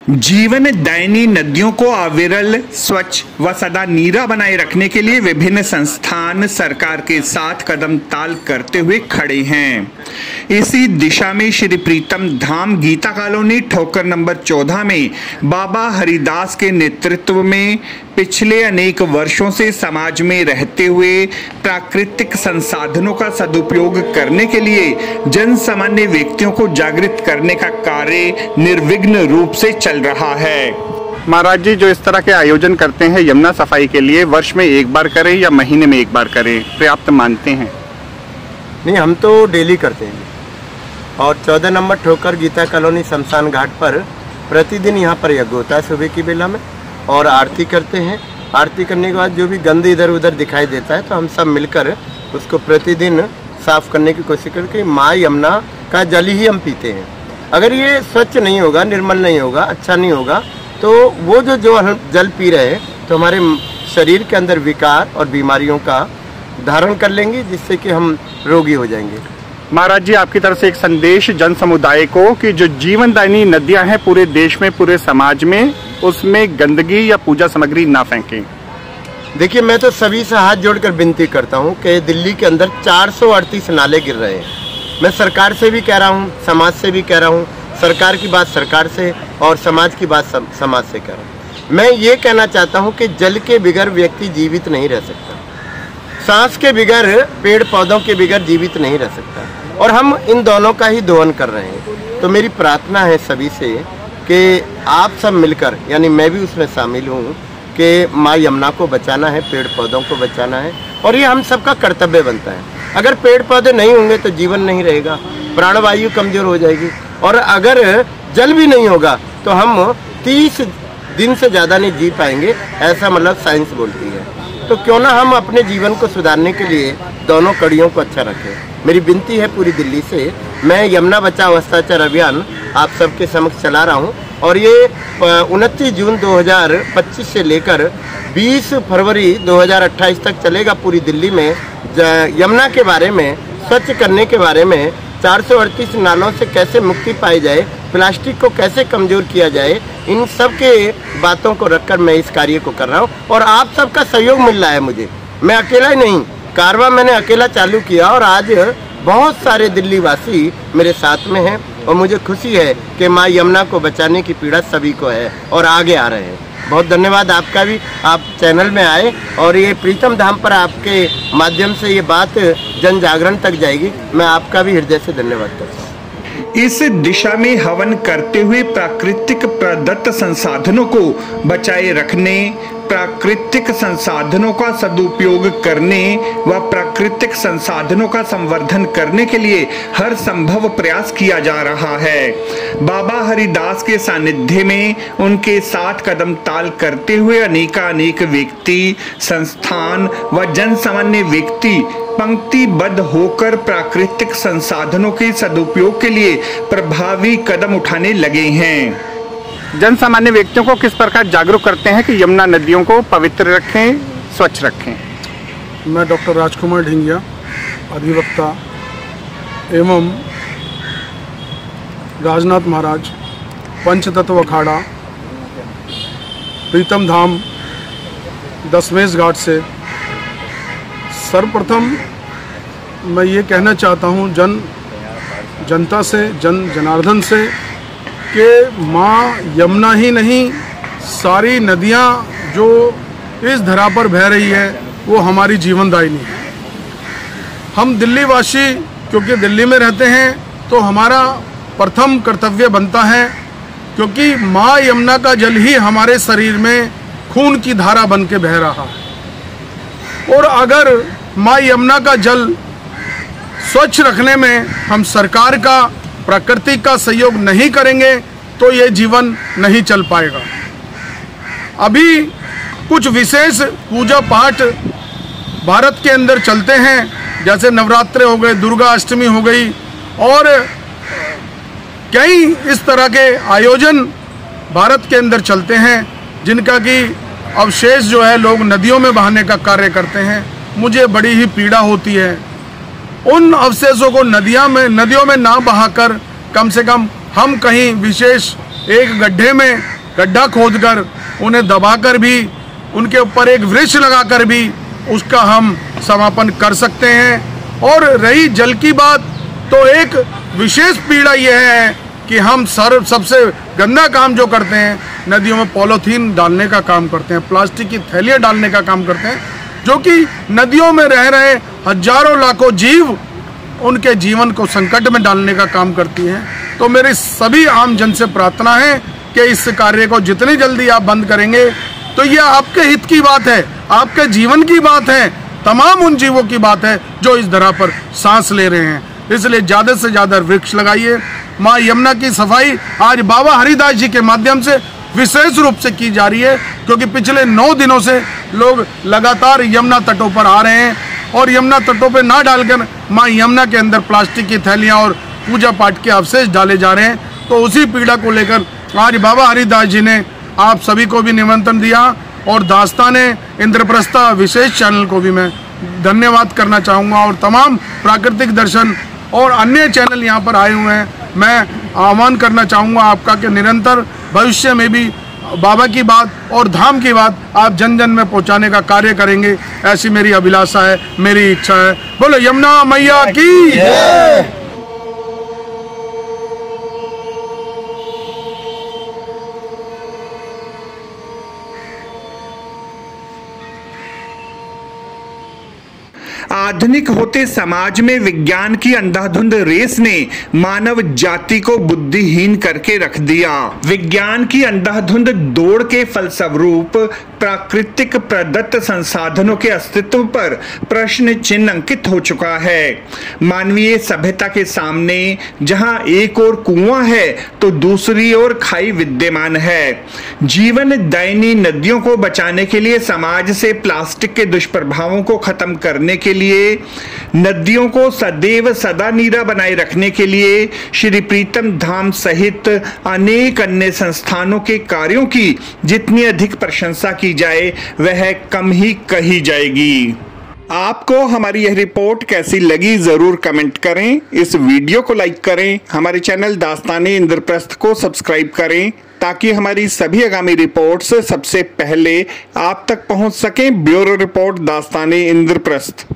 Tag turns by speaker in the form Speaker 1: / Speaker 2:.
Speaker 1: जीवन दायिनी नदियों को अविरल, स्वच्छ व सदा नीरा बनाए रखने के लिए विभिन्न संस्थान सरकार के साथ कदम ताल करते हुए खड़े हैं। इसी दिशा में श्री प्रीतम धाम गीता कॉलोनी ठोकर नंबर 14 में बाबा हरिदास के नेतृत्व में पिछले अनेक वर्षों से समाज में रहते हुए प्राकृतिक संसाधनों का सदुपयोग करने के लिए जन सामान्य व्यक्तियों को जागृत करने का कार्य निर्विघ्न रूप से चल रहा है।
Speaker 2: महाराज जी, जो इस तरह के आयोजन करते हैं यमुना सफाई के लिए, वर्ष में एक बार करें या महीने में एक बार करें, पर्याप्त मानते हैं?
Speaker 3: नहीं, हम तो डेली करते हैं और 14 नंबर ठोकर गीता कॉलोनी शमशान घाट पर प्रतिदिन यहाँ पर यज्ञ होता है सुबह की बेला में, और आरती करते हैं। आरती करने के बाद जो भी गंद इधर उधर दिखाई देता है तो हम सब मिलकर उसको प्रतिदिन साफ करने की कोशिश करके माँ यमुना का जल ही हम पीते हैं। अगर ये स्वच्छ नहीं होगा, निर्मल नहीं होगा, अच्छा नहीं होगा, तो वो जो हम जल पी रहे हैं तो हमारे शरीर के अंदर विकार और बीमारियों का धारण कर लेंगे, जिससे कि हम रोगी हो जाएंगे।
Speaker 2: महाराज जी, आपकी तरफ से एक संदेश जन समुदाय को कि जो जीवनदायिनी नदियां हैं पूरे देश में, पूरे समाज में, उसमें गंदगी या पूजा सामग्री ना फेंकें।
Speaker 3: देखिए, मैं तो सभी से हाथ जोड़कर विनती करता हूं कि दिल्ली के अंदर 438 नाले गिर रहे हैं। मैं सरकार से भी कह रहा हूं, समाज से भी कह रहा हूं, सरकार की बात सरकार से और समाज की बात समाज से कह रहा हूं। मैं ये कहना चाहता हूं कि जल के बिगर व्यक्ति जीवित नहीं रह सकता, सांस के बिगर, पेड़ पौधों के बिगर जीवित नहीं रह सकता, और हम इन दोनों का ही दोहन कर रहे हैं। तो मेरी प्रार्थना है सभी से कि आप सब मिलकर, यानी मैं भी उसमें शामिल हूँ, कि माँ यमुना को बचाना है, पेड़ पौधों को बचाना है, और ये हम सबका कर्तव्य बनता है। अगर पेड़ पौधे नहीं होंगे तो जीवन नहीं रहेगा, प्राणवायु कमजोर हो जाएगी, और अगर जल भी नहीं होगा तो हम 30 दिन से ज़्यादा नहीं जी पाएंगे, ऐसा मतलब साइंस बोलती है। तो क्यों ना हम अपने जीवन को सुधारने के लिए दोनों कड़ियों को अच्छा रखें। मेरी विनती है पूरी दिल्ली से, मैं यमुना बचाओ भ्रष्टाचार अभियान आप सबके समक्ष चला रहा हूं, और ये 29 जून 2025 से लेकर 20 फरवरी 2028 तक चलेगा। पूरी दिल्ली में यमुना के बारे में, स्वच्छ करने के बारे में, 438 नालों से कैसे मुक्ति पाई जाए, प्लास्टिक को कैसे कमजोर किया जाए, इन सब के बातों को रखकर मैं इस कार्य को कर रहा हूँ, और आप सबका सहयोग मिल रहा है मुझे। मैं अकेला ही नहीं, कारवां मैंने अकेला चालू किया, और आज बहुत सारे दिल्ली वासी मेरे साथ में हैं, और मुझे खुशी है कि माँ यमुना को बचाने की पीड़ा सभी को है और आगे आ रहे हैं। बहुत धन्यवाद आपका भी, आप चैनल में आए, और ये प्रीतम धाम पर आपके माध्यम से ये बात जन जागरण तक जाएगी। मैं आपका भी हृदय से धन्यवाद करता हूँ।
Speaker 1: इस दिशा में हवन करते हुए प्राकृतिक प्रदत्त संसाधनों को बचाए रखने, प्राकृतिक संसाधनों का सदुपयोग करने व प्राकृतिक संसाधनों का संवर्धन करने के लिए हर संभव प्रयास किया जा रहा है। बाबा हरिदास के सानिध्य में उनके साथ कदम ताल करते हुए अनेकानेक व्यक्ति, संस्थान व जन सामान्य व्यक्ति पंक्तिबद्ध होकर प्राकृतिक संसाधनों के सदुपयोग के लिए प्रभावी कदम उठाने लगे हैं।
Speaker 2: जन सामान्य व्यक्तियों को किस प्रकार जागरूक करते हैं कि यमुना नदियों को पवित्र रखें, स्वच्छ रखें?
Speaker 4: मैं डॉक्टर राजकुमार ढिंगिया, अधिवक्ता एवं राजनाथ महाराज पंचतत्व अखाड़ा प्रीतम धाम दशमेश घाट से, सर्वप्रथम मैं ये कहना चाहता हूँ जनता से, जनार्दन से, कि माँ यमुना ही नहीं, सारी नदियाँ जो इस धरा पर बह रही है वो हमारी जीवनदायिनी है। हम दिल्ली वासी क्योंकि दिल्ली में रहते हैं तो हमारा प्रथम कर्तव्य बनता है, क्योंकि माँ यमुना का जल ही हमारे शरीर में खून की धारा बन के बह रहा है, और अगर माँ यमुना का जल स्वच्छ रखने में हम सरकार का, प्रकृति का सहयोग नहीं करेंगे तो ये जीवन नहीं चल पाएगा। अभी कुछ विशेष पूजा पाठ भारत के अंदर चलते हैं, जैसे नवरात्रे हो गए, दुर्गा अष्टमी हो गई, और कई इस तरह के आयोजन भारत के अंदर चलते हैं, जिनका कि अवशेष जो है लोग नदियों में बहाने का कार्य करते हैं। मुझे बड़ी ही पीड़ा होती है। उन अवशेषों को नदियों में ना बहाकर कम से कम हम कहीं विशेष एक गड्ढे में गड्ढा खोदकर उन्हें दबाकर भी उनके ऊपर एक वृक्ष लगाकर भी उसका हम समापन कर सकते हैं। और रही जल की बात, तो एक विशेष पीड़ा यह है कि हम सबसे गंदा काम जो करते हैं, नदियों में पॉलीथीन डालने का काम करते हैं, प्लास्टिक की थैलियाँ डालने का काम करते हैं, जो कि नदियों में रह रहे हजारों लाखों जीव उनके जीवन को संकट में डालने का काम करती हैं। तो मेरी सभी आम जन से प्रार्थना है कि इस कार्य को जितनी जल्दी आप बंद करेंगे तो ये आपके हित की बात है, आपके जीवन की बात है, तमाम उन जीवों की बात है जो इस धरा पर सांस ले रहे हैं। इसलिए ज़्यादा से ज़्यादा वृक्ष लगाइए। माँ यमुना की सफाई आज बाबा हरिदास जी के माध्यम से विशेष रूप से की जा रही है, क्योंकि पिछले 9 दिनों से लोग लगातार यमुना तटों पर आ रहे हैं और यमुना तटों पर ना डालकर माँ यमुना के अंदर प्लास्टिक की थैलियाँ और पूजा पाठ के अवशेष डाले जा रहे हैं। तो उसी पीड़ा को लेकर आज बाबा हरिदास जी ने आप सभी को भी निमंत्रण दिया और दास्ताने इंद्रप्रस्थ विशेष चैनल को भी मैं धन्यवाद करना चाहूँगा और तमाम प्राकृतिक दर्शन और अन्य चैनल यहाँ पर आए हुए हैं। मैं आह्वान करना चाहूँगा आपका कि निरंतर भविष्य में भी बाबा की बात और धाम की बात आप जन जन में पहुँचाने का कार्य करेंगे, ऐसी मेरी अभिलाषा है, मेरी इच्छा है। बोलो यमुना मैया की जय।
Speaker 1: आधुनिक होते समाज में विज्ञान की अंधाधुंध रेस ने मानव जाति को बुद्धिहीन करके रख दिया। विज्ञान की अंधाधुंध दौड़ के फलस्वरूप प्राकृतिक प्रदत्त संसाधनों के अस्तित्व पर प्रश्न चिन्ह अंकित हो चुका है। मानवीय सभ्यता के सामने जहां एक ओर कुआं है तो दूसरी ओर खाई विद्यमान है। जीवन दायिनी नदियों को बचाने के लिए, समाज से प्लास्टिक के दुष्प्रभावों को खत्म करने के लिए, नदियों को सदैव सदा नीरा बनाए रखने के लिए श्री प्रीतम धाम सहित अनेक अन्य संस्थानों के कार्यों की जितनी अधिक प्रशंसा की जाए वह कम ही कही जाएगी। आपको हमारी यह रिपोर्ट कैसी लगी जरूर कमेंट करें, इस वीडियो को लाइक करें, हमारे चैनल दास्ताने इंद्रप्रस्थ को सब्सक्राइब करें ताकि हमारी सभी आगामी रिपोर्ट्स सबसे पहले आप तक पहुंच सकें। ब्यूरो रिपोर्ट दास्ताने इंद्रप्रस्थ।